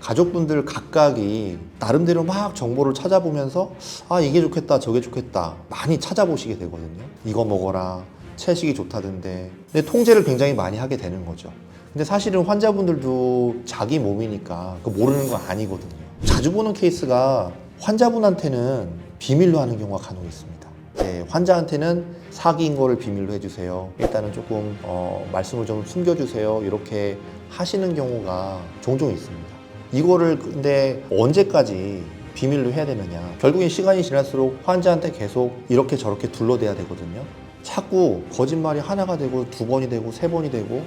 가족분들 각각이 나름대로 막 정보를 찾아보면서 아 이게 좋겠다 저게 좋겠다 많이 찾아보시게 되거든요. 이거 먹어라, 채식이 좋다던데. 근데 통제를 굉장히 많이 하게 되는 거죠. 근데 사실은 환자분들도 자기 몸이니까 그 모르는 건 아니거든요. 자주 보는 케이스가 환자분한테는 비밀로 하는 경우가 간혹 있습니다. 네, 환자한테는 사기인 거를 비밀로 해주세요. 일단은 조금 말씀을 좀 숨겨주세요. 이렇게 하시는 경우가 종종 있습니다. 이거를 근데 언제까지 비밀로 해야 되느냐. 결국엔 시간이 지날수록 환자한테 계속 이렇게 저렇게 둘러대야 되거든요. 자꾸 거짓말이 하나가 되고 두 번이 되고 세 번이 되고.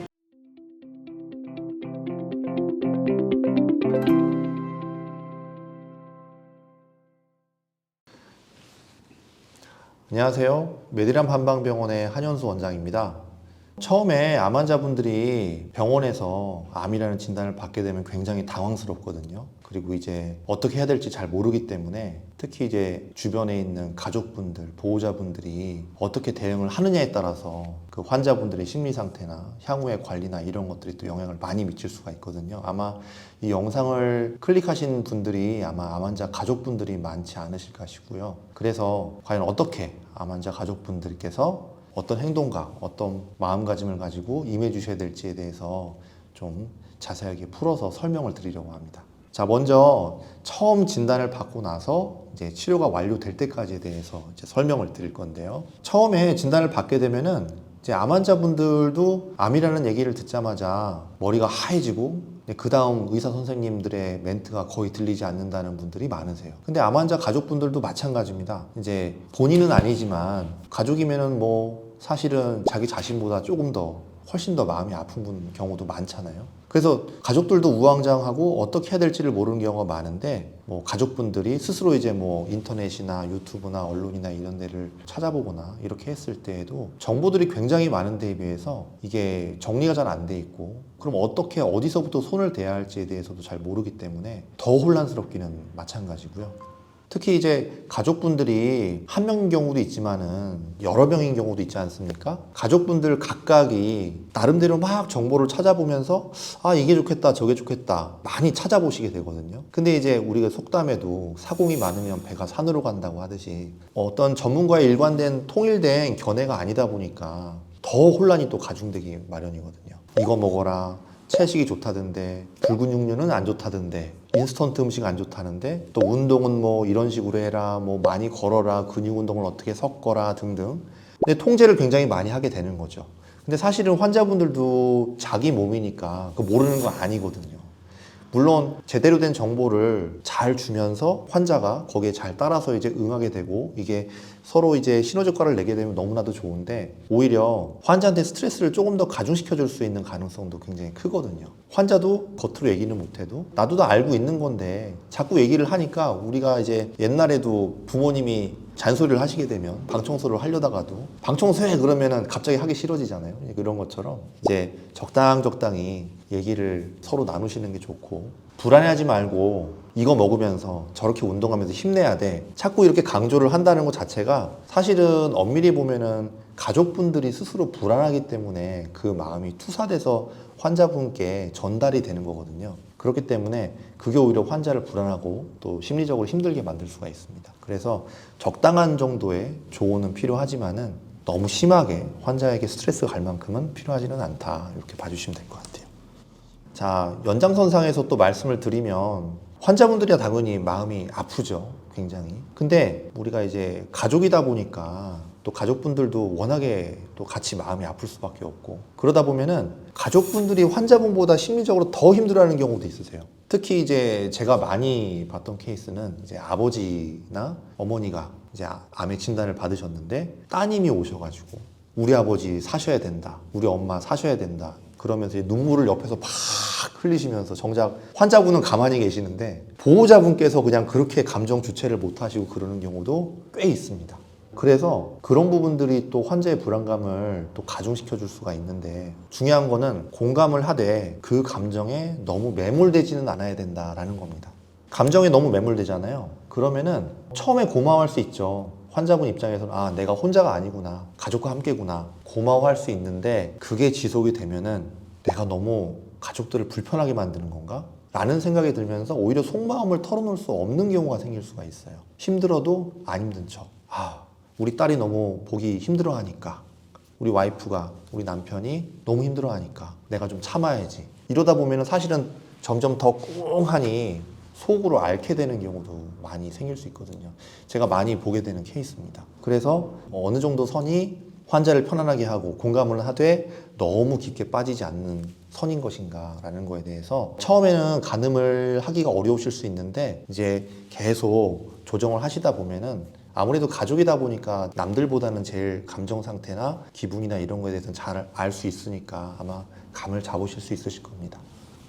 안녕하세요. 메디람 한방병원의 한현수 원장입니다. 처음에 암 환자분들이 병원에서 암이라는 진단을 받게 되면 굉장히 당황스럽거든요. 그리고 이제 어떻게 해야 될지 잘 모르기 때문에 특히 이제 주변에 있는 가족분들, 보호자분들이 어떻게 대응을 하느냐에 따라서 그 환자분들의 심리 상태나 향후의 관리나 이런 것들이 또 영향을 많이 미칠 수가 있거든요. 아마 이 영상을 클릭하신 분들이 아마 암 환자 가족분들이 많지 않으실까 싶고요. 그래서 과연 어떻게 암 환자 가족분들께서 어떤 행동과 어떤 마음가짐을 가지고 임해 주셔야 될지에 대해서 좀 자세하게 풀어서 설명을 드리려고 합니다. 자, 먼저 처음 진단을 받고 나서 이제 치료가 완료될 때까지에 대해서 이제 설명을 드릴 건데요. 처음에 진단을 받게 되면은 이제 암 환자분들도 암이라는 얘기를 듣자마자 머리가 하얘지고 그 다음 의사 선생님들의 멘트가 거의 들리지 않는다는 분들이 많으세요. 근데 암 환자 가족분들도 마찬가지입니다. 이제 본인은 아니지만 가족이면은 뭐 사실은 자기 자신보다 조금 더 훨씬 더 마음이 아픈 경우도 많잖아요. 그래서 가족들도 우왕좌왕하고 어떻게 해야 될지를 모르는 경우가 많은데 뭐 가족분들이 스스로 이제 뭐 인터넷이나 유튜브나 언론이나 이런 데를 찾아보거나 이렇게 했을 때에도 정보들이 굉장히 많은 데에 비해서 이게 정리가 잘 안 돼 있고 그럼 어떻게 어디서부터 손을 대야 할지에 대해서도 잘 모르기 때문에 더 혼란스럽기는 마찬가지고요. 특히 이제 가족분들이 한 명인 경우도 있지만은 여러 명인 경우도 있지 않습니까? 가족분들 각각이 나름대로 막 정보를 찾아보면서 아 이게 좋겠다 저게 좋겠다 많이 찾아보시게 되거든요. 근데 이제 우리가 속담에도 사공이 많으면 배가 산으로 간다고 하듯이 어떤 전문가의 일관된 통일된 견해가 아니다 보니까 더 혼란이 또 가중되기 마련이거든요. 이거 먹어라, 채식이 좋다던데, 붉은 육류는 안 좋다던데, 인스턴트 음식 안 좋다는데, 또 운동은 뭐 이런 식으로 해라, 뭐 많이 걸어라, 근육 운동을 어떻게 섞어라 등등. 근데 통제를 굉장히 많이 하게 되는 거죠. 근데 사실은 환자분들도 자기 몸이니까 그 모르는 건 아니거든요. 물론 제대로 된 정보를 잘 주면서 환자가 거기에 잘 따라서 이제 응하게 되고 이게 서로 이제 시너지효과를 내게 되면 너무나도 좋은데 오히려 환자한테 스트레스를 조금 더 가중시켜 줄 수 있는 가능성도 굉장히 크거든요. 환자도 겉으로 얘기는 못해도 나도 다 알고 있는 건데 자꾸 얘기를 하니까 우리가 이제 옛날에도 부모님이 잔소리를 하시게 되면 방 청소를 하려다가도 방 청소해 그러면은 갑자기 하기 싫어지잖아요. 그런 것처럼 이제 적당히 얘기를 서로 나누시는 게 좋고 불안해하지 말고 이거 먹으면서 저렇게 운동하면서 힘내야 돼. 자꾸 이렇게 강조를 한다는 것 자체가 사실은 엄밀히 보면은 가족분들이 스스로 불안하기 때문에 그 마음이 투사돼서 환자분께 전달이 되는 거거든요. 그렇기 때문에 그게 오히려 환자를 불안하고 또 심리적으로 힘들게 만들 수가 있습니다. 그래서 적당한 정도의 조언은 필요하지만은 너무 심하게 환자에게 스트레스가 갈 만큼은 필요하지는 않다. 이렇게 봐주시면 될 것 같아요. 자, 연장선상에서 또 말씀을 드리면 환자분들이 당연히 마음이 아프죠. 굉장히. 근데 우리가 이제 가족이다 보니까 또 가족분들도 워낙에 또 같이 마음이 아플 수밖에 없고 그러다 보면은 가족분들이 환자분보다 심리적으로 더 힘들어하는 경우도 있으세요. 특히 이제 제가 많이 봤던 케이스는 이제 아버지나 어머니가 이제 암의 진단을 받으셨는데 따님이 오셔가지고 우리 아버지 사셔야 된다, 우리 엄마 사셔야 된다 그러면서 눈물을 옆에서 팍 흘리시면서 정작 환자분은 가만히 계시는데 보호자분께서 그냥 그렇게 감정 주체를 못 하시고 그러는 경우도 꽤 있습니다. 그래서 그런 부분들이 또 환자의 불안감을 또 가중시켜 줄 수가 있는데 중요한 거는 공감을 하되 그 감정에 너무 매몰되지는 않아야 된다라는 겁니다. 감정에 너무 매몰되잖아요. 그러면은 처음에 고마워할 수 있죠. 환자분 입장에서는 아 내가 혼자가 아니구나, 가족과 함께구나 고마워할 수 있는데 그게 지속이 되면은 내가 너무 가족들을 불편하게 만드는 건가? 라는 생각이 들면서 오히려 속마음을 털어놓을 수 없는 경우가 생길 수가 있어요. 힘들어도 안 힘든 척. 우리 딸이 너무 보기 힘들어하니까, 우리 와이프가, 우리 남편이 너무 힘들어하니까 내가 좀 참아야지. 이러다 보면 사실은 점점 더 꽁하니 속으로 앓게 되는 경우도 많이 생길 수 있거든요. 제가 많이 보게 되는 케이스입니다. 그래서 어느 정도 선이 환자를 편안하게 하고 공감을 하되 너무 깊게 빠지지 않는 선인 것인가 라는 거에 대해서 처음에는 가늠을 하기가 어려우실 수 있는데 이제 계속 조정을 하시다 보면은 아무래도 가족이다 보니까 남들보다는 제일 감정 상태나 기분이나 이런 거에 대해서는 잘 알 수 있으니까 아마 감을 잡으실 수 있으실 겁니다.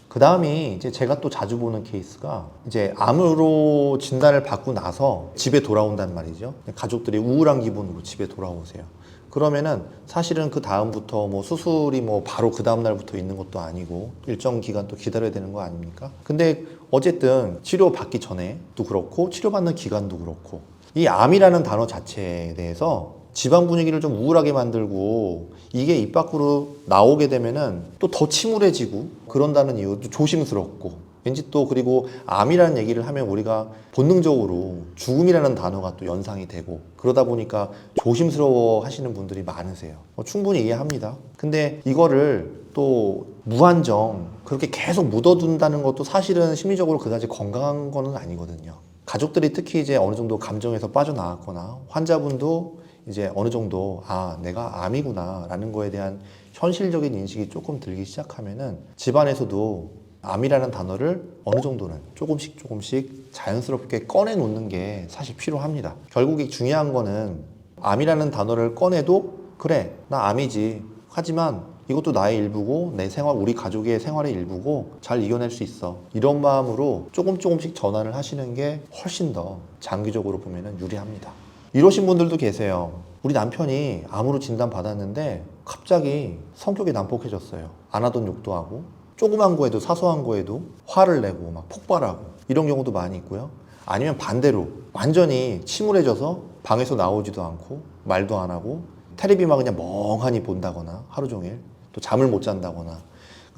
그 다음이 이제 제가 또 자주 보는 케이스가 이제 암으로 진단을 받고 나서 집에 돌아온단 말이죠. 가족들이 우울한 기분으로 집에 돌아오세요. 그러면은 사실은 그 다음부터 뭐 수술이 뭐 바로 그 다음 날부터 있는 것도 아니고 일정 기간 또 기다려야 되는 거 아닙니까? 근데 어쨌든 치료 받기 전에도 그렇고 치료받는 기간도 그렇고 이 암이라는 단어 자체에 대해서 집안 분위기를 좀 우울하게 만들고 이게 입 밖으로 나오게 되면은 또 더 침울해지고 그런다는 이유도 조심스럽고 왠지 또 그리고 암이라는 얘기를 하면 우리가 본능적으로 죽음이라는 단어가 또 연상이 되고 그러다 보니까 조심스러워 하시는 분들이 많으세요. 충분히 이해합니다. 근데 이거를 또 무한정 그렇게 계속 묻어둔다는 것도 사실은 심리적으로 그다지 건강한 거는 아니거든요. 가족들이 특히 이제 어느 정도 감정에서 빠져나왔거나 환자분도 이제 어느 정도 내가 암이구나 라는 거에 대한 현실적인 인식이 조금 들기 시작하면은 집안에서도 암이라는 단어를 어느 정도는 조금씩 자연스럽게 꺼내놓는 게 사실 필요합니다. 결국에 중요한 거는 암이라는 단어를 꺼내도 그래 나 암이지 하지만 이것도 나의 일부고 내 생활 우리 가족의 생활의 일부고 잘 이겨낼 수 있어 이런 마음으로 조금씩 전환을 하시는 게 훨씬 더 장기적으로 보면은 유리합니다. 이러신 분들도 계세요. 우리 남편이 암으로 진단받았는데 갑자기 성격이 난폭해졌어요. 안 하던 욕도 하고 조그만 거에도 사소한 거에도 화를 내고 막 폭발하고 이런 경우도 많이 있고요. 아니면 반대로 완전히 침울해져서 방에서 나오지도 않고 말도 안 하고 텔레비만 그냥 멍하니 본다거나 하루 종일 또 잠을 못 잔다거나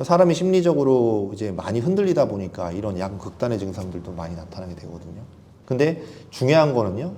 사람이 심리적으로 이제 많이 흔들리다 보니까 이런 약간 극단의 증상들도 많이 나타나게 되거든요. 근데 중요한 거는요.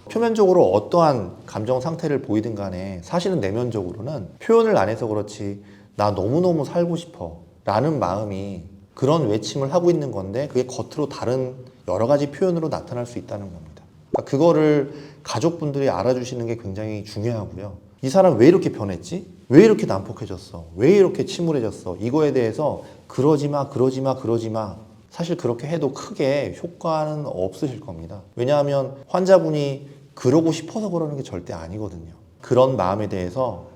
표면적으로 어떠한 감정 상태를 보이든 간에 사실은 내면적으로는 표현을 안 해서 그렇지 나 너무너무 살고 싶어 라는 마음이 그런 외침을 하고 있는 건데 그게 겉으로 다른 여러 가지 표현으로 나타날 수 있다는 겁니다. 그러니까 그거를 가족분들이 알아주시는 게 굉장히 중요하고요. 이 사람 왜 이렇게 변했지? 왜 이렇게 난폭해졌어? 왜 이렇게 침울해졌어? 이거에 대해서 그러지 마. 사실 그렇게 해도 크게 효과는 없으실 겁니다. 왜냐하면 환자분이 그러고 싶어서 그러는 게 절대 아니거든요. 그런 마음에 대해서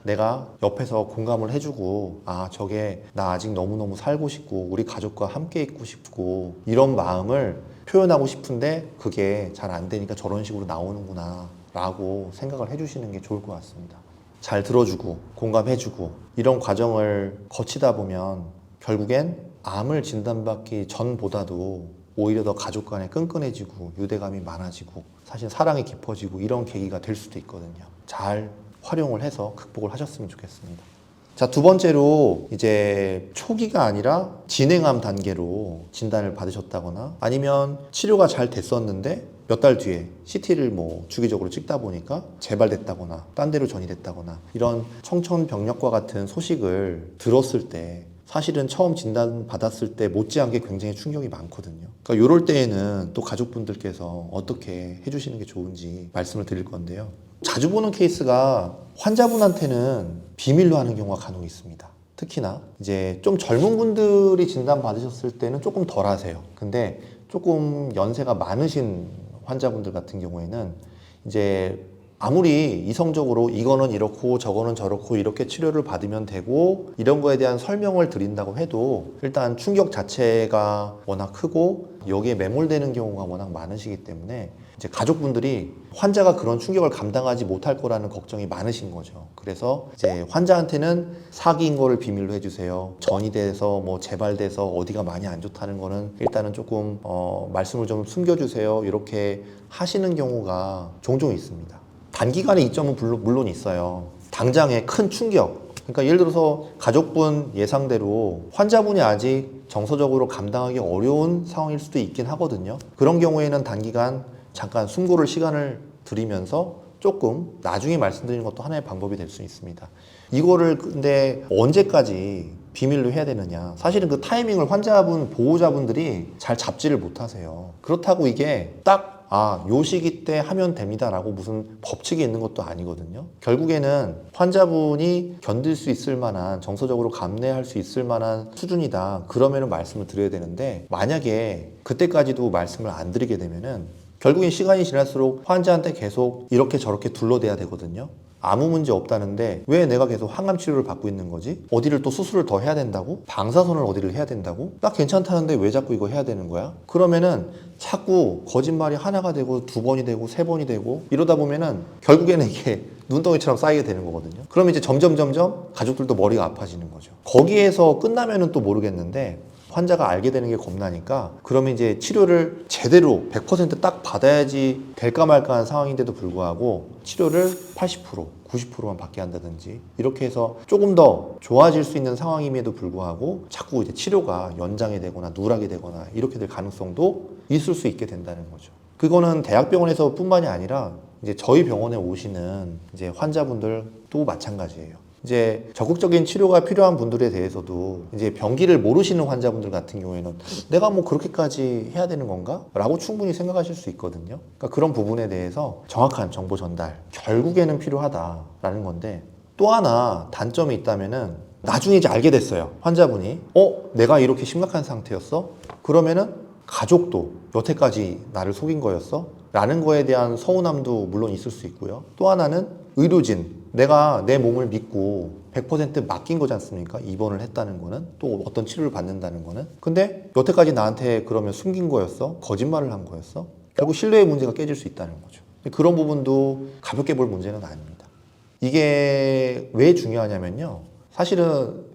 내가 옆에서 공감을 해주고 저게 나 아직 너무너무 살고 싶고 우리 가족과 함께 있고 싶고 이런 마음을 표현하고 싶은데 그게 잘 안 되니까 저런 식으로 나오는구나 라고 생각을 해주시는 게 좋을 것 같습니다. 잘 들어주고 공감해주고 이런 과정을 거치다 보면 결국엔 암을 진단받기 전보다도 오히려 더 가족 간에 끈끈해지고 유대감이 많아지고 사실 사랑이 깊어지고 이런 계기가 될 수도 있거든요. 잘 활용을 해서 극복을 하셨으면 좋겠습니다. 자, 두 번째로 이제 초기가 아니라 진행암 단계로 진단을 받으셨다거나 아니면 치료가 잘 됐었는데 몇 달 뒤에 CT를 뭐 주기적으로 찍다 보니까 재발됐다거나 딴 데로 전이됐다거나 이런 청천벽력과 같은 소식을 들었을 때 사실은 처음 진단 받았을 때 못지않게 굉장히 충격이 많거든요. 그러니까 이럴 때에는 또 가족분들께서 어떻게 해주시는 게 좋은지 말씀을 드릴 건데요. 자주 보는 케이스가 환자분한테는 비밀로 하는 경우가 간혹 있습니다. 특히나 이제 좀 젊은 분들이 진단 받으셨을 때는 조금 덜 하세요. 근데 조금 연세가 많으신 환자분들 같은 경우에는 이제 아무리 이성적으로 이거는 이렇고 저거는 저렇고 이렇게 치료를 받으면 되고 이런 거에 대한 설명을 드린다고 해도 일단 충격 자체가 워낙 크고 여기에 매몰되는 경우가 워낙 많으시기 때문에 이제 가족분들이 환자가 그런 충격을 감당하지 못할 거라는 걱정이 많으신 거죠. 그래서 이제 환자한테는 사기인 거를 비밀로 해주세요. 전이 돼서 뭐 재발돼서 어디가 많이 안 좋다는 거는 일단은 조금 말씀을 좀 숨겨주세요. 이렇게 하시는 경우가 종종 있습니다. 단기간의 이점은 물론 있어요. 당장의 큰 충격, 그러니까 예를 들어서 가족분 예상대로 환자분이 아직 정서적으로 감당하기 어려운 상황일 수도 있긴 하거든요. 그런 경우에는 단기간 잠깐 숨고를 시간을 드리면서 조금 나중에 말씀드리는 것도 하나의 방법이 될 수 있습니다. 이거를 근데 언제까지 비밀로 해야 되느냐. 사실은 그 타이밍을 환자분, 보호자분들이 잘 잡지를 못하세요. 그렇다고 이게 딱 요 시기 때 하면 됩니다라고 무슨 법칙이 있는 것도 아니거든요. 결국에는 환자분이 견딜 수 있을 만한, 정서적으로 감내할 수 있을 만한 수준이다. 그러면은 말씀을 드려야 되는데, 만약에 그때까지도 말씀을 안 드리게 되면은 결국엔 시간이 지날수록 환자한테 계속 이렇게 저렇게 둘러대야 되거든요. 아무 문제 없다는데 왜 내가 계속 항암 치료를 받고 있는 거지? 어디를 또 수술을 더 해야 된다고? 방사선을 어디를 해야 된다고? 나 괜찮다는데 왜 자꾸 이거 해야 되는 거야? 그러면은 자꾸 거짓말이 하나가 되고 두 번이 되고 세 번이 되고 이러다 보면은 결국에는 이게 눈덩이처럼 쌓이게 되는 거거든요. 그러면 이제 점점 가족들도 머리가 아파지는 거죠. 거기에서 끝나면은 또 모르겠는데 환자가 알게 되는 게 겁나니까 그러면 이제 치료를 제대로 100% 딱 받아야지 될까 말까 한 상황인데도 불구하고 치료를 80%, 90%만 받게 한다든지 이렇게 해서 조금 더 좋아질 수 있는 상황임에도 불구하고 자꾸 이제 치료가 연장이 되거나 누락이 되거나 이렇게 될 가능성도 있을 수 있게 된다는 거죠. 그거는 대학병원에서 뿐만이 아니라 이제 저희 병원에 오시는 이제 환자분들도 마찬가지예요. 이제 적극적인 치료가 필요한 분들에 대해서도 이제 병기를 모르시는 환자분들 같은 경우에는 내가 뭐 그렇게까지 해야 되는 건가? 라고 충분히 생각하실 수 있거든요. 그러니까 그런 부분에 대해서 정확한 정보 전달, 결국에는 필요하다라는 건데 또 하나 단점이 있다면은 나중에 이제 알게 됐어요. 환자분이. 내가 이렇게 심각한 상태였어? 그러면은 가족도 여태까지 나를 속인 거였어? 라는 거에 대한 서운함도 물론 있을 수 있고요. 또 하나는 의료진, 내가 내 몸을 믿고 100% 맡긴 거지 않습니까? 입원을 했다는 거는, 또 어떤 치료를 받는다는 거는. 근데 여태까지 나한테 그러면 숨긴 거였어? 거짓말을 한 거였어? 결국 신뢰의 문제가 깨질 수 있다는 거죠. 그런 부분도 가볍게 볼 문제는 아닙니다. 이게 왜 중요하냐면요. 사실은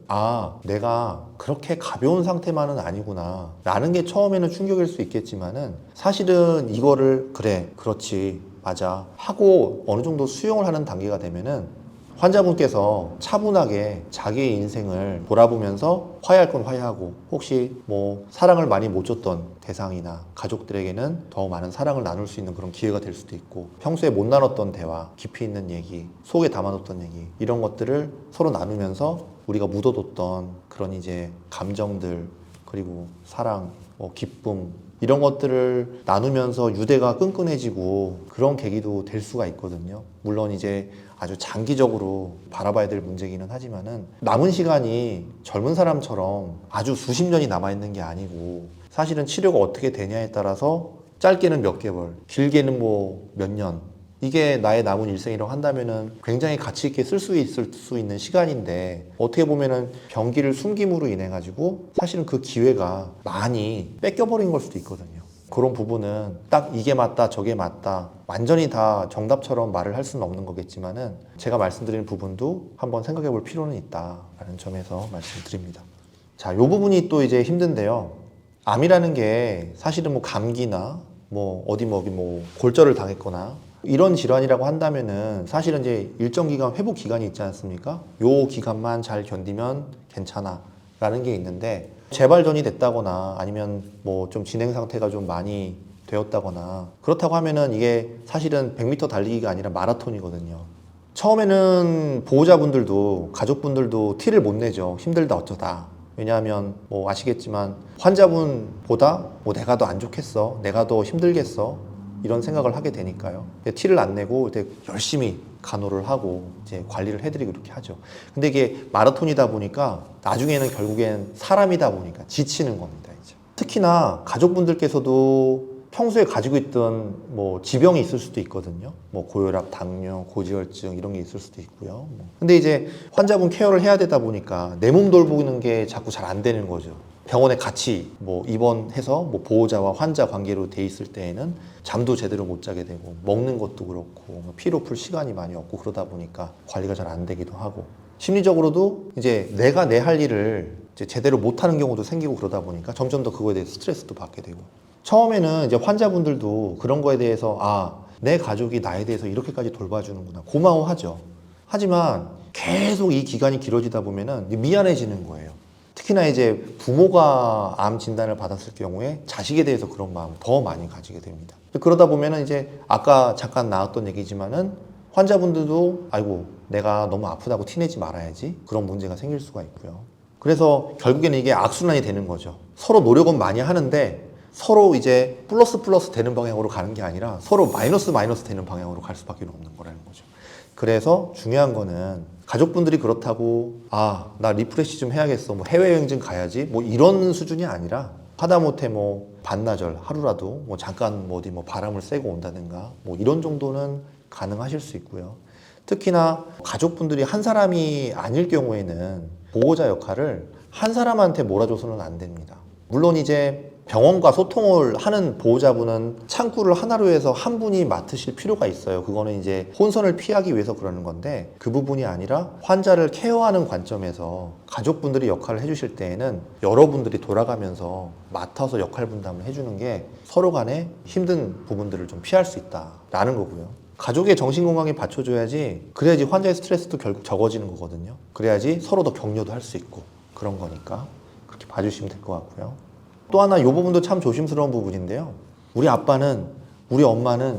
내가 그렇게 가벼운 상태만은 아니구나 라는 게 처음에는 충격일 수 있겠지만은 사실은 이거를 그래, 그렇지, 맞아 하고 어느 정도 수용을 하는 단계가 되면은 환자분께서 차분하게 자기의 인생을 돌아보면서 화해할 건 화해하고 혹시 뭐 사랑을 많이 못 줬던 대상이나 가족들에게는 더 많은 사랑을 나눌 수 있는 그런 기회가 될 수도 있고 평소에 못 나눴던 대화, 깊이 있는 얘기, 속에 담아뒀던 얘기 이런 것들을 서로 나누면서 우리가 묻어뒀던 그런 이제 감정들 그리고 사랑, 기쁨 이런 것들을 나누면서 유대가 끈끈해지고 그런 계기도 될 수가 있거든요. 물론 이제 아주 장기적으로 바라봐야 될 문제기는 하지만은 남은 시간이 젊은 사람처럼 아주 수십 년이 남아있는 게 아니고 사실은 치료가 어떻게 되냐에 따라서 짧게는 몇 개월, 길게는 뭐 몇 년 이게 나의 남은 일생이라고 한다면은 굉장히 가치 있게 쓸 수 있을 수 있는 시간인데 어떻게 보면은 병기를 숨김으로 인해 가지고 사실은 그 기회가 많이 뺏겨버린 걸 수도 있거든요. 그런 부분은 딱 이게 맞다 저게 맞다 완전히 다 정답처럼 말을 할 수는 없는 거겠지만은 제가 말씀드리는 부분도 한번 생각해 볼 필요는 있다라는 점에서 말씀드립니다. 자, 요 부분이 또 이제 힘든데요. 암이라는 게 사실은 뭐 감기나 뭐 어디 뭐 골절을 당했거나 이런 질환이라고 한다면은 사실은 이제 일정 기간 회복 기간이 있지 않습니까? 요 기간만 잘 견디면 괜찮아 라는 게 있는데 재발전이 됐다거나 아니면 뭐 좀 진행 상태가 좀 많이 되었다거나 그렇다고 하면은 이게 사실은 100m 달리기가 아니라 마라톤이거든요. 처음에는 보호자분들도 가족분들도 티를 못 내죠. 힘들다 어쩌다. 왜냐하면 뭐 아시겠지만 환자분보다 뭐 내가 더 안 좋겠어, 내가 더 힘들겠어 이런 생각을 하게 되니까요. 티를 안 내고 열심히 간호를 하고 이제 관리를 해드리고 이렇게 하죠. 근데 이게 마라톤이다 보니까 나중에는 결국엔 사람이다 보니까 지치는 겁니다. 이제 특히나 가족분들께서도 평소에 가지고 있던 뭐 지병이 있을 수도 있거든요. 뭐 고혈압, 당뇨, 고지혈증 이런 게 있을 수도 있고요. 근데 이제 환자분 케어를 해야 되다 보니까 내 몸 돌보는 게 자꾸 잘 안 되는 거죠. 병원에 같이 뭐 입원해서 뭐 보호자와 환자 관계로 돼 있을 때에는 잠도 제대로 못 자게 되고 먹는 것도 그렇고 피로 풀 시간이 많이 없고 그러다 보니까 관리가 잘 안 되기도 하고 심리적으로도 이제 내가 내 할 일을 이제 제대로 못하는 경우도 생기고 그러다 보니까 점점 더 그거에 대해서 스트레스도 받게 되고 처음에는 이제 환자분들도 그런 거에 대해서 내 가족이 나에 대해서 이렇게까지 돌봐주는구나 고마워하죠. 하지만 계속 이 기간이 길어지다 보면은 미안해지는 거예요. 특히나 이제 부모가 암 진단을 받았을 경우에 자식에 대해서 그런 마음을 더 많이 가지게 됩니다. 그러다 보면은 이제 아까 잠깐 나왔던 얘기지만은 환자분들도 아이고 내가 너무 아프다고 티내지 말아야지, 그런 문제가 생길 수가 있고요. 그래서 결국에는 이게 악순환이 되는 거죠. 서로 노력은 많이 하는데 서로 이제 플러스 플러스 되는 방향으로 가는 게 아니라 서로 마이너스 마이너스 되는 방향으로 갈 수밖에 없는 거라는 거죠. 그래서 중요한 거는 가족분들이 그렇다고 나 리프레시 좀 해야겠어, 뭐 해외여행 좀 가야지, 뭐 이런 수준이 아니라 하다못해 뭐 반나절 하루라도 뭐 잠깐 뭐 어디 뭐 바람을 쐬고 온다든가 뭐 이런 정도는 가능하실 수 있고요. 특히나 가족분들이 한 사람이 아닐 경우에는 보호자 역할을 한 사람한테 몰아줘서는 안 됩니다. 물론 이제 병원과 소통을 하는 보호자분은 창구를 하나로 해서 한 분이 맡으실 필요가 있어요. 그거는 이제 혼선을 피하기 위해서 그러는 건데, 그 부분이 아니라 환자를 케어하는 관점에서 가족분들이 역할을 해주실 때에는 여러분들이 돌아가면서 맡아서 역할 분담을 해주는 게 서로 간에 힘든 부분들을 좀 피할 수 있다라는 거고요. 가족의 정신건강에 받쳐줘야지, 그래야지 환자의 스트레스도 결국 적어지는 거거든요. 그래야지 서로 더 격려도 할 수 있고 그런 거니까 그렇게 봐주시면 될 것 같고요. 또 하나 이 부분도 참 조심스러운 부분인데요. 우리 아빠는, 우리 엄마는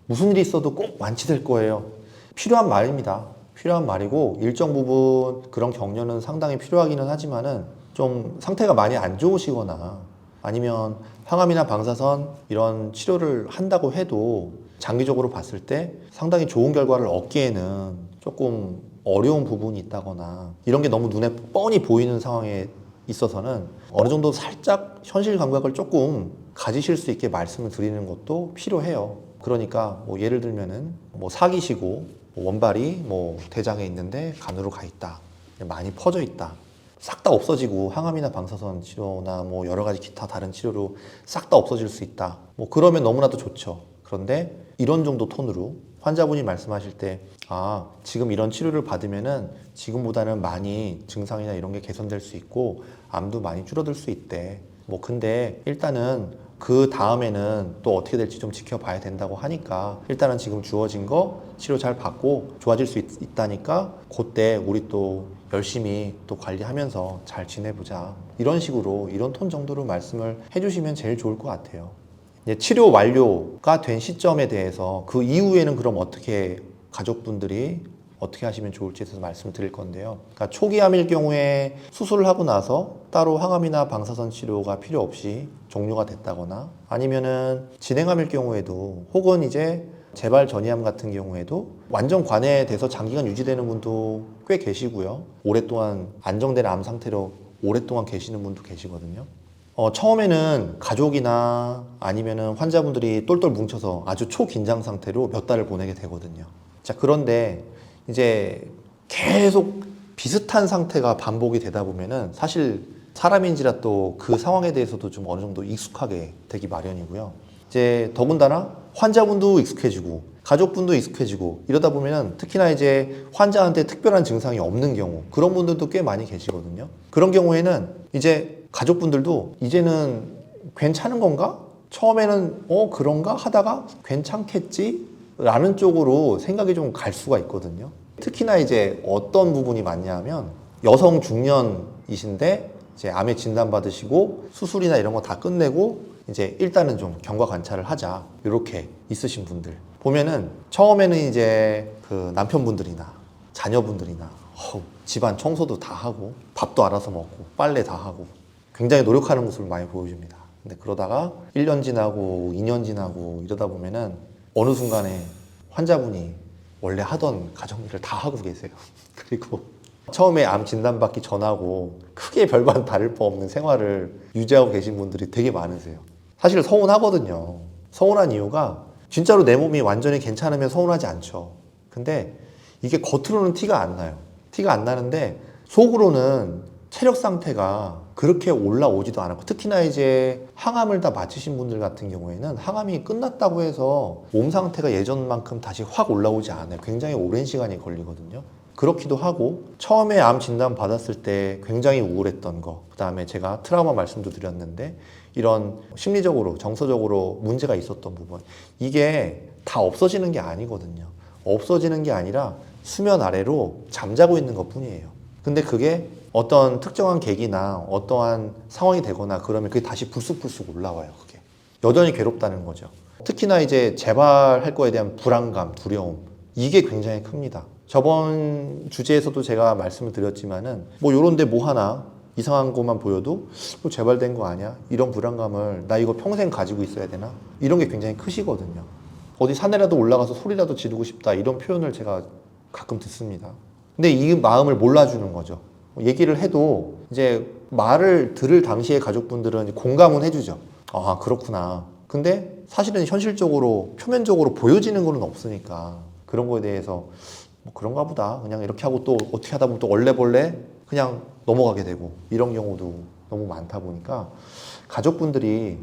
무슨 일이 있어도 꼭 완치될 거예요. 필요한 말입니다. 필요한 말이고 일정 부분 그런 격려는 상당히 필요하기는 하지만은 좀 상태가 많이 안 좋으시거나 아니면 항암이나 방사선 이런 치료를 한다고 해도 장기적으로 봤을 때 상당히 좋은 결과를 얻기에는 조금 어려운 부분이 있다거나 이런 게 너무 눈에 뻔히 보이는 상황에 있어서는 어느 정도 살짝 현실 감각을 조금 가지실 수 있게 말씀을 드리는 것도 필요해요. 그러니까 뭐 예를 들면은 뭐 사기시고 원발이 뭐 대장에 있는데 간으로 가 있다, 많이 퍼져 있다, 싹 다 없어지고 항암이나 방사선 치료나 뭐 여러 가지 기타 다른 치료로 싹 다 없어질 수 있다, 뭐 그러면 너무나도 좋죠. 그런데 이런 정도 톤으로 환자분이 말씀하실 때 지금 이런 치료를 받으면은 지금보다는 많이 증상이나 이런 게 개선될 수 있고 암도 많이 줄어들 수 있대. 뭐 근데 일단은 그 다음에는 또 어떻게 될지 좀 지켜봐야 된다고 하니까 일단은 지금 주어진 거 치료 잘 받고 좋아질 수 있다니까 그때 우리 또 열심히 또 관리하면서 잘 지내보자, 이런 식으로 이런 톤 정도로 말씀을 해주시면 제일 좋을 것 같아요. 치료 완료가 된 시점에 대해서 그 이후에는 그럼 어떻게 가족분들이 어떻게 하시면 좋을지에 대해서 말씀을 드릴 건데요. 그러니까 초기암일 경우에 수술을 하고 나서 따로 항암이나 방사선 치료가 필요 없이 종료가 됐다거나 아니면은 진행암일 경우에도 혹은 이제 재발 전이암 같은 경우에도 완전 관해돼서 장기간 유지되는 분도 꽤 계시고요. 오랫동안 안정된 암 상태로 오랫동안 계시는 분도 계시거든요. 처음에는 가족이나 아니면은 환자분들이 똘똘 뭉쳐서 아주 초긴장 상태로 몇 달을 보내게 되거든요. 자, 그런데 이제 계속 비슷한 상태가 반복이 되다 보면은 사실 사람인지라 또 그 상황에 대해서도 좀 어느 정도 익숙하게 되기 마련이고요. 이제 더군다나 환자분도 익숙해지고 가족분도 익숙해지고 이러다 보면은 특히나 이제 환자한테 특별한 증상이 없는 경우, 그런 분들도 꽤 많이 계시거든요. 그런 경우에는 이제 가족분들도 이제는 괜찮은 건가? 처음에는 그런가 하다가 괜찮겠지? 라는 쪽으로 생각이 좀 갈 수가 있거든요. 특히나 이제 어떤 부분이 많냐면 여성 중년이신데 이제 암에 진단받으시고 수술이나 이런 거 다 끝내고 이제 일단은 좀 경과 관찰을 하자, 이렇게 있으신 분들 보면은 처음에는 이제 그 남편분들이나 자녀분들이나 집안 청소도 다 하고 밥도 알아서 먹고 빨래 다 하고 굉장히 노력하는 모습을 많이 보여줍니다. 근데 그러다가 1년 지나고 2년 지나고 이러다 보면은 어느 순간에 환자분이 원래 하던 가정일을 다 하고 계세요. 그리고 처음에 암 진단받기 전하고 크게 별반 다를 바 없는 생활을 유지하고 계신 분들이 되게 많으세요. 사실 서운하거든요. 서운한 이유가 진짜로 내 몸이 완전히 괜찮으면 서운하지 않죠. 근데 이게 겉으로는 티가 안 나요. 티가 안 나는데 속으로는 체력 상태가 그렇게 올라오지도 않았고, 특히나 이제 항암을 다 마치신 분들 같은 경우에는 항암이 끝났다고 해서 몸 상태가 예전만큼 다시 확 올라오지 않아요. 굉장히 오랜 시간이 걸리거든요. 그렇기도 하고 처음에 암 진단 받았을 때 굉장히 우울했던 거, 그 다음에 제가 트라우마 말씀도 드렸는데 이런 심리적으로 정서적으로 문제가 있었던 부분, 이게 다 없어지는 게 아니거든요. 없어지는 게 아니라 수면 아래로 잠자고 있는 것 뿐이에요. 근데 그게 어떤 특정한 계기나 어떠한 상황이 되거나 그러면 그게 다시 불쑥불쑥 올라와요. 그게 여전히 괴롭다는 거죠. 특히나 이제 재발할 거에 대한 불안감, 두려움, 이게 굉장히 큽니다. 저번 주제에서도 제가 말씀을 드렸지만은 뭐 요런데 뭐 하나 이상한 것만 보여도 뭐 재발된 거 아니야? 이런 불안감을 나 이거 평생 가지고 있어야 되나? 이런 게 굉장히 크시거든요. 어디 산에라도 올라가서 소리라도 지르고 싶다, 이런 표현을 제가 가끔 듣습니다. 근데 이 마음을 몰라주는 거죠. 얘기를 해도 이제 말을 들을 당시에 가족분들은 공감은 해주죠. 아, 그렇구나. 근데 사실은 현실적으로 표면적으로 보여지는 거는 없으니까 그런 거에 대해서 뭐 그런가 보다 그냥 이렇게 하고 또 어떻게 하다 보면 또 얼레벌레 그냥 넘어가게 되고 이런 경우도 너무 많다 보니까 가족분들이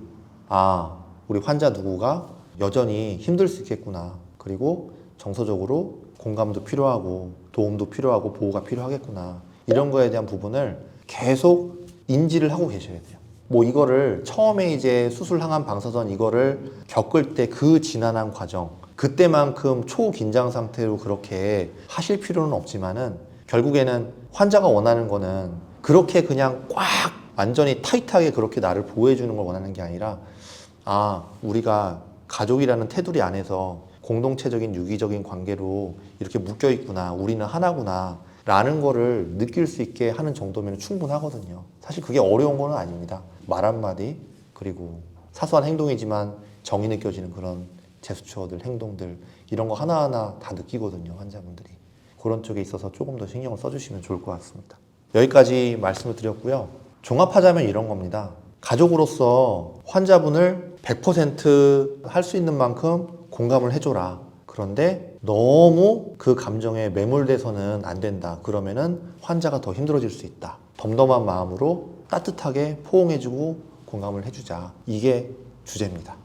아, 우리 환자 누구가 여전히 힘들 수 있겠구나, 그리고 정서적으로 공감도 필요하고 도움도 필요하고 보호가 필요하겠구나, 이런 거에 대한 부분을 계속 인지를 하고 계셔야 돼요. 뭐 이거를 처음에 이제 수술 항암 방사선 이거를 겪을 때 그 지난한 과정, 그때만큼 초긴장 상태로 그렇게 하실 필요는 없지만은 결국에는 환자가 원하는 거는 그렇게 그냥 꽉 완전히 타이트하게 그렇게 나를 보호해 주는 걸 원하는 게 아니라 아, 우리가 가족이라는 테두리 안에서 공동체적인 유기적인 관계로 이렇게 묶여 있구나, 우리는 하나구나 라는 거를 느낄 수 있게 하는 정도면 충분하거든요. 사실 그게 어려운 건 아닙니다. 말 한마디, 그리고 사소한 행동이지만 정이 느껴지는 그런 제스처들, 행동들, 이런 거 하나하나 다 느끼거든요, 환자분들이. 그런 쪽에 있어서 조금 더 신경을 써주시면 좋을 것 같습니다. 여기까지 말씀을 드렸고요. 종합하자면 이런 겁니다. 가족으로서 환자분을 100% 할 수 있는 만큼 공감을 해줘라. 그런데 너무 그 감정에 매몰돼서는 안 된다. 그러면은 환자가 더 힘들어질 수 있다. 덤덤한 마음으로 따뜻하게 포옹해주고 공감을 해주자. 이게 주제입니다.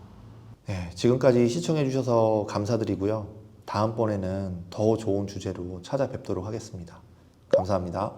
네, 지금까지 시청해주셔서 감사드리고요. 다음번에는 더 좋은 주제로 찾아뵙도록 하겠습니다. 감사합니다.